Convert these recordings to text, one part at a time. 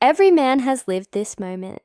Every man has lived this moment.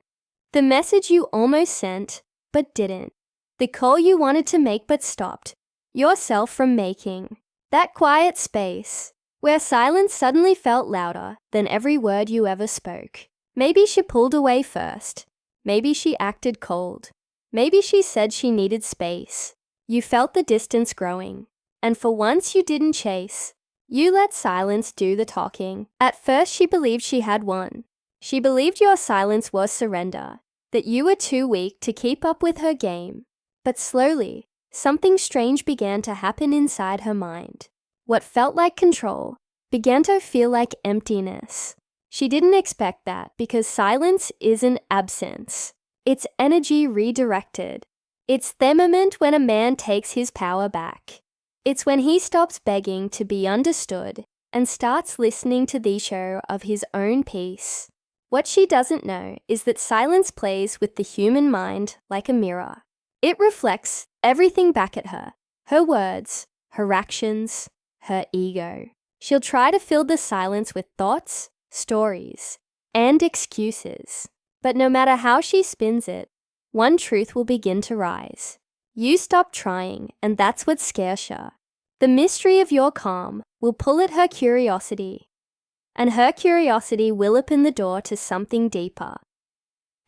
The message you almost sent, but didn't. The call you wanted to make but stopped yourself from making. That quiet space, where silence suddenly felt louder than every word you ever spoke. Maybe she pulled away first. Maybe she acted cold. Maybe she said she needed space. You felt the distance growing, and for once you didn't chase. You let silence do the talking. At first she believed she had won. She believed your silence was surrender, that you were too weak to keep up with her game. But slowly, something strange began to happen inside her mind. What felt like control began to feel like emptiness. She didn't expect that because silence isn't absence. It's energy redirected. It's the moment when a man takes his power back. It's when he stops begging to be understood and starts listening to the echo of his own peace. What she doesn't know is that silence plays with the human mind like a mirror. It reflects everything back at her words, her actions, her ego. She'll try to fill the silence with thoughts, stories, and excuses. But no matter how she spins it, one truth will begin to rise. You stop trying, and that's what scares her. The mystery of your calm will pull at her curiosity, and her curiosity will open the door to something deeper.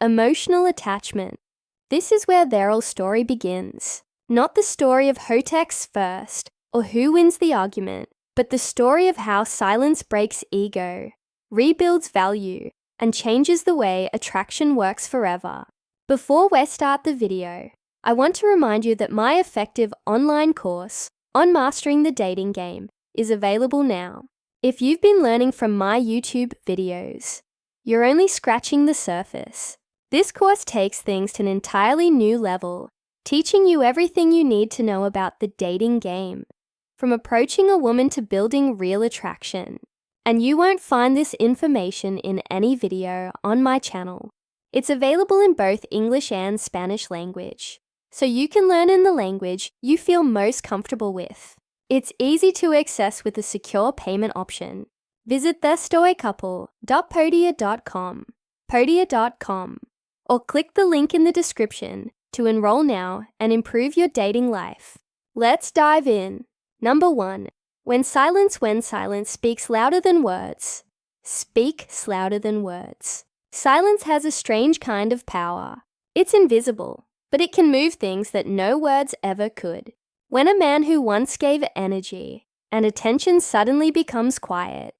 Emotional attachment. This is where Veryl's story begins. Not the story of who texts first or who wins the argument, but the story of how silence breaks ego, rebuilds value, and changes the way attraction works forever. Before we start the video, I want to remind you that my effective online course on mastering the dating game is available now. If you've been learning from my YouTube videos, you're only scratching the surface. This course takes things to an entirely new level, teaching you everything you need to know about the dating game, from approaching a woman to building real attraction. And you won't find this information in any video on my channel. It's available in both English and Spanish language, so you can learn in the language you feel most comfortable with. It's easy to access with a secure payment option. Visit thestoicouple.podia.com, or click the link in the description to enroll now and improve your dating life. Let's dive in. Number 1. When silence speaks louder than words. Speaks louder than words. Silence has a strange kind of power. It's invisible, but it can move things that no words ever could. When a man who once gave energy and attention suddenly becomes quiet,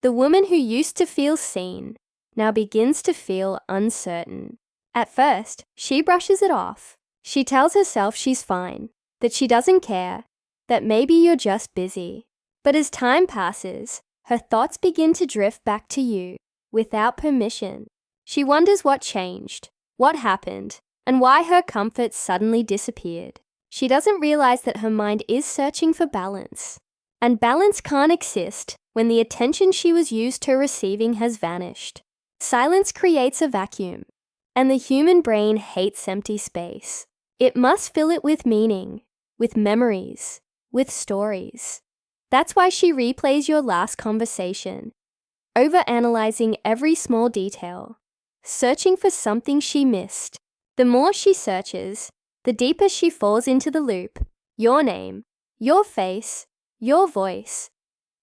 the woman who used to feel seen now begins to feel uncertain. At first, she brushes it off. She tells herself she's fine, that she doesn't care, that maybe you're just busy. But as time passes, her thoughts begin to drift back to you without permission. She wonders what changed, what happened, and why her comfort suddenly disappeared. She doesn't realize that her mind is searching for balance, and balance can't exist when the attention she was used to receiving has vanished. Silence creates a vacuum, and the human brain hates empty space. It must fill it with meaning, with memories, with stories. That's why she replays your last conversation, overanalyzing every small detail, searching for something she missed. The more she searches, the deeper she falls into the loop. Your name, your face, your voice,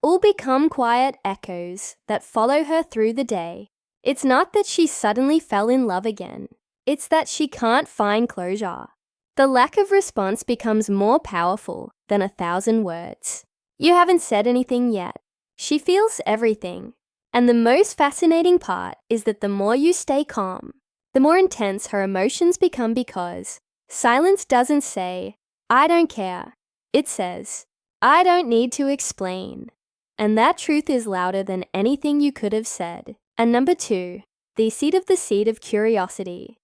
all become quiet echoes that follow her through the day. It's not that she suddenly fell in love again. It's that she can't find closure. The lack of response becomes more powerful than 1,000 words. You haven't said anything yet. She feels everything. And the most fascinating part is that the more you stay calm, the more intense her emotions become, because silence doesn't say, "I don't care." It says, "I don't need to explain." And that truth is louder than anything you could have said. And number 2, the seed of curiosity.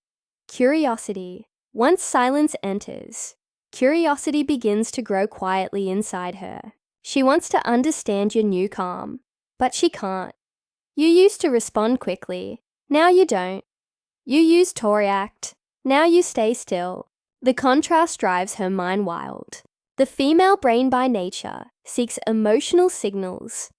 Curiosity. Once silence enters, curiosity begins to grow quietly inside her. She wants to understand your new calm, but she can't. You used to respond quickly. Now you don't. You used to react. Now you stay still. The contrast drives her mind wild. The female brain by nature seeks emotional signals,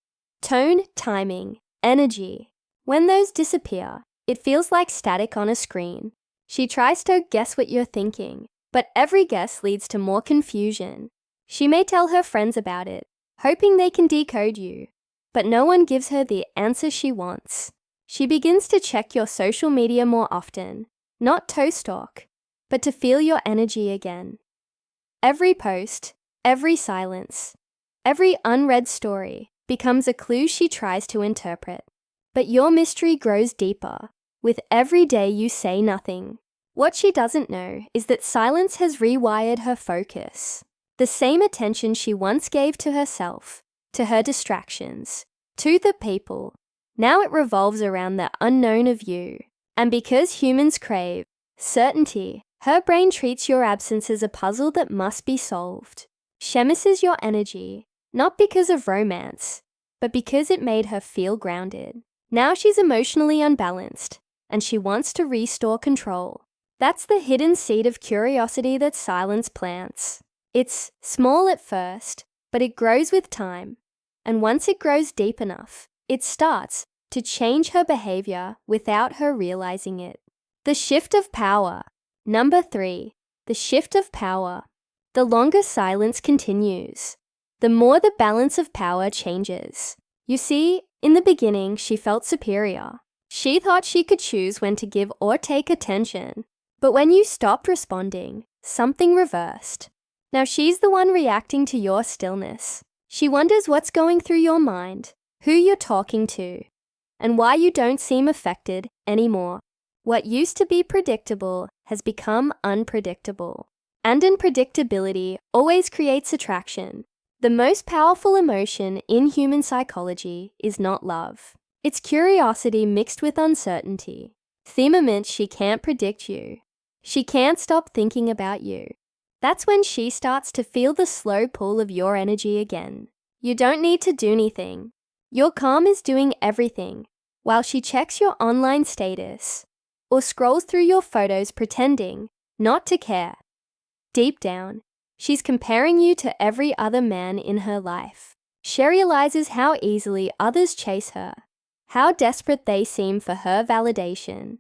tone, timing, energy. When those disappear, it feels like static on a screen. She tries to guess what you're thinking, but every guess leads to more confusion. She may tell her friends about it, hoping they can decode you, but no one gives her the answer she wants. She begins to check your social media more often, not toe stalk, but to feel your energy again. Every post, every silence, every unread story becomes a clue she tries to interpret. But your mystery grows deeper with every day you say nothing. What she doesn't know is that silence has rewired her focus. The same attention she once gave to herself, to her distractions, to the people, now it revolves around the unknown of you. And because humans crave certainty, her brain treats your absence as a puzzle that must be solved. Shemises your energy, not because of romance, but because it made her feel grounded. Now she's emotionally unbalanced, and she wants to restore control. That's the hidden seed of curiosity that silence plants. It's small at first, but it grows with time. And once it grows deep enough, it starts to change her behavior without her realizing it. The shift of power. Number 3, the shift of power. The longer silence continues, the more the balance of power changes. You see, in the beginning, she felt superior. She thought she could choose when to give or take attention. But when you stopped responding, something reversed. Now she's the one reacting to your stillness. She wonders what's going through your mind, who you're talking to, and why you don't seem affected anymore. What used to be predictable has become unpredictable. And unpredictability always creates attraction. The most powerful emotion in human psychology is not love. It's curiosity mixed with uncertainty. Thema meant she can't predict you. She can't stop thinking about you. That's when she starts to feel the slow pull of your energy again. You don't need to do anything. Your calm is doing everything, while she checks your online status or scrolls through your photos pretending not to care. Deep down, she's comparing you to every other man in her life. She realizes how easily others chase her, how desperate they seem for her validation,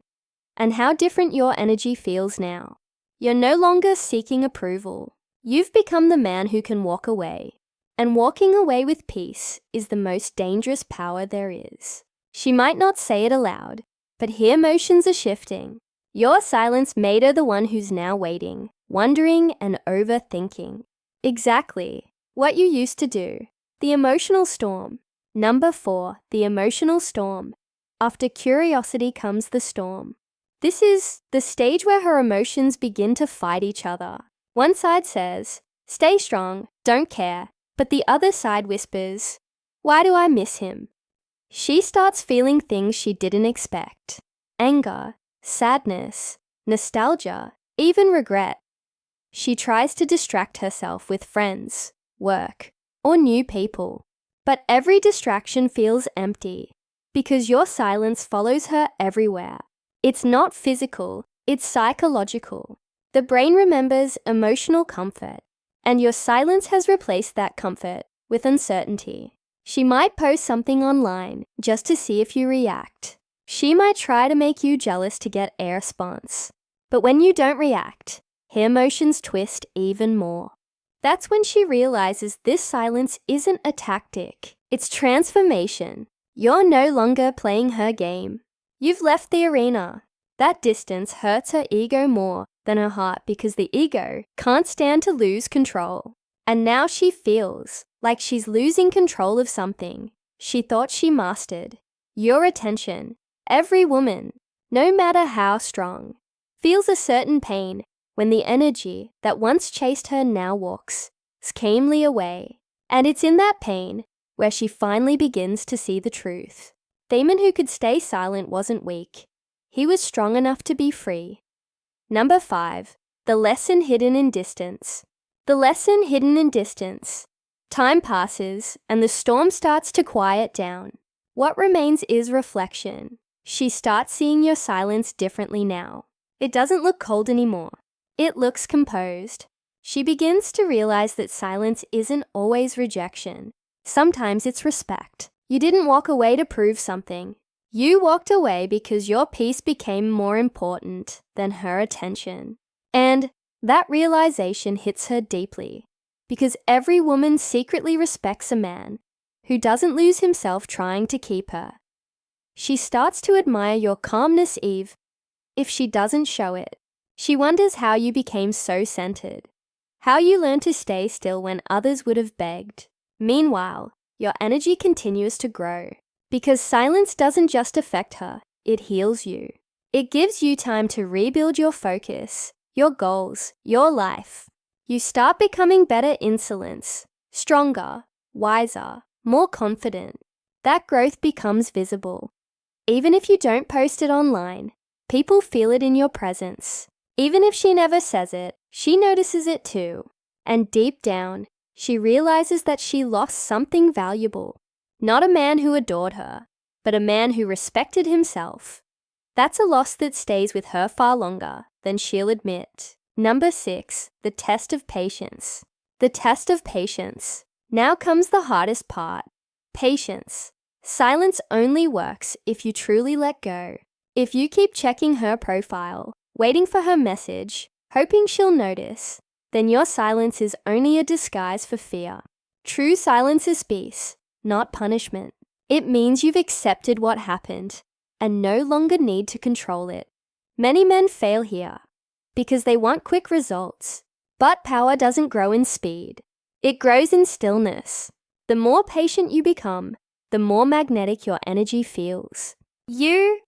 and how different your energy feels now. You're no longer seeking approval. You've become the man who can walk away. And walking away with peace is the most dangerous power there is. She might not say it aloud, but her emotions are shifting. Your silence made her the one who's now waiting, wondering and overthinking. Exactly what you used to do. The emotional storm. Number 4, the emotional storm. After curiosity comes the storm. This is the stage where her emotions begin to fight each other. One side says, "Stay strong, don't care," but the other side whispers, "Why do I miss him?" She starts feeling things she didn't expect. Anger, sadness, nostalgia, even regret. She tries to distract herself with friends, work, or new people. But every distraction feels empty because your silence follows her everywhere. It's not physical, it's psychological. The brain remembers emotional comfort, and your silence has replaced that comfort with uncertainty. She might post something online just to see if you react. She might try to make you jealous to get a response. But when you don't react, her emotions twist even more. That's when she realizes this silence isn't a tactic, it's transformation. You're no longer playing her game. You've left the arena. That distance hurts her ego more than her heart because the ego can't stand to lose control. And now she feels like she's losing control of something she thought she mastered. Your attention. Every woman, no matter how strong, feels a certain pain when the energy that once chased her now walks calmly away. And it's in that pain where she finally begins to see the truth. The man who could stay silent wasn't weak. He was strong enough to be free. Number 5, the lesson hidden in distance. The lesson hidden in distance. Time passes and the storm starts to quiet down. What remains is reflection. She starts seeing your silence differently now. It doesn't look cold anymore. It looks composed. She begins to realize that silence isn't always rejection. Sometimes it's respect. You didn't walk away to prove something. You walked away because your peace became more important than her attention. And that realization hits her deeply, because every woman secretly respects a man who doesn't lose himself trying to keep her. She starts to admire your calmness, Eve. If she doesn't show it, she wonders how you became so centered, how you learned to stay still when others would have begged. Meanwhile, your energy continues to grow, because silence doesn't just affect her, it heals you. It gives you time to rebuild your focus, your goals, your life. You start becoming better insolence, stronger, wiser, more confident. That growth becomes visible. Even if you don't post it online, people feel it in your presence. Even if she never says it, she notices it too. And deep down, she realizes that she lost something valuable. Not a man who adored her, but a man who respected himself. That's a loss that stays with her far longer than she'll admit. Number 6, the test of patience. The test of patience. Now comes the hardest part. Patience. Silence only works if you truly let go. If you keep checking her profile, waiting for her message, hoping she'll notice, then your silence is only a disguise for fear. True silence is peace, not punishment. It means you've accepted what happened and no longer need to control it. Many men fail here because they want quick results, but power doesn't grow in speed. It grows in stillness. The more patient you become, the more magnetic your energy feels. You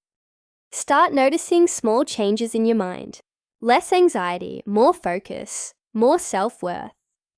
start noticing small changes in your mind. Less anxiety, more focus, more self-worth.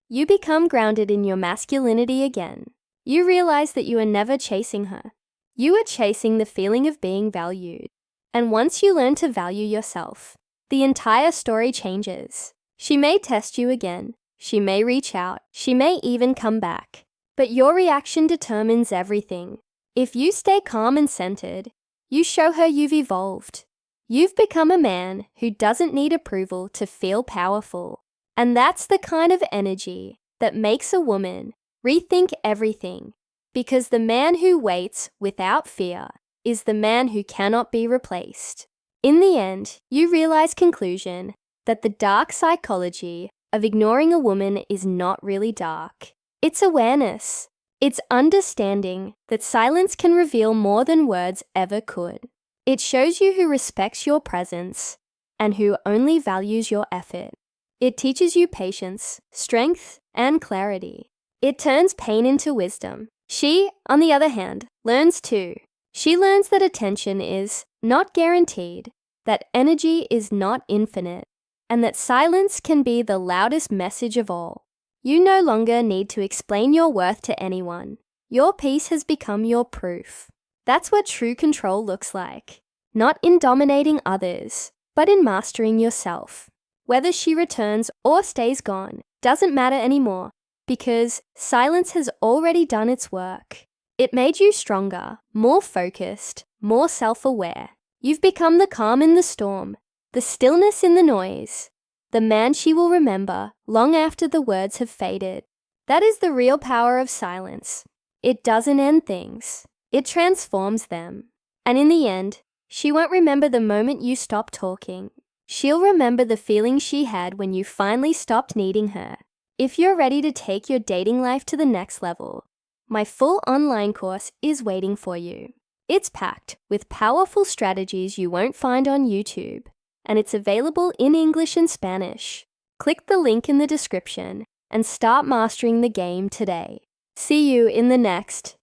You become grounded in your masculinity again. You realize that you are never chasing her. You are chasing the feeling of being valued. And once you learn to value yourself, the entire story changes. She may test you again. She may reach out. She may even come back. But your reaction determines everything. If you stay calm and centered, you show her you've evolved. You've become a man who doesn't need approval to feel powerful. And that's the kind of energy that makes a woman rethink everything. Because the man who waits without fear is the man who cannot be replaced. In the end, you realize conclusion that the dark psychology of ignoring a woman is not really dark. It's awareness. It's understanding that silence can reveal more than words ever could. It shows you who respects your presence and who only values your effort. It teaches you patience, strength, and clarity. It turns pain into wisdom. She, on the other hand, learns too. She learns that attention is not guaranteed, that energy is not infinite, and that silence can be the loudest message of all. You no longer need to explain your worth to anyone. Your peace has become your proof. That's what true control looks like. Not in dominating others, but in mastering yourself. Whether she returns or stays gone doesn't matter anymore, because silence has already done its work. It made you stronger, more focused, more self-aware. You've become the calm in the storm, the stillness in the noise, the man she will remember long after the words have faded. That is the real power of silence. It doesn't end things. It transforms them. And in the end, she won't remember the moment you stopped talking. She'll remember the feeling she had when you finally stopped needing her. If you're ready to take your dating life to the next level, my full online course is waiting for you. It's packed with powerful strategies you won't find on YouTube, and it's available in English and Spanish. Click the link in the description and start mastering the game today. See you in the next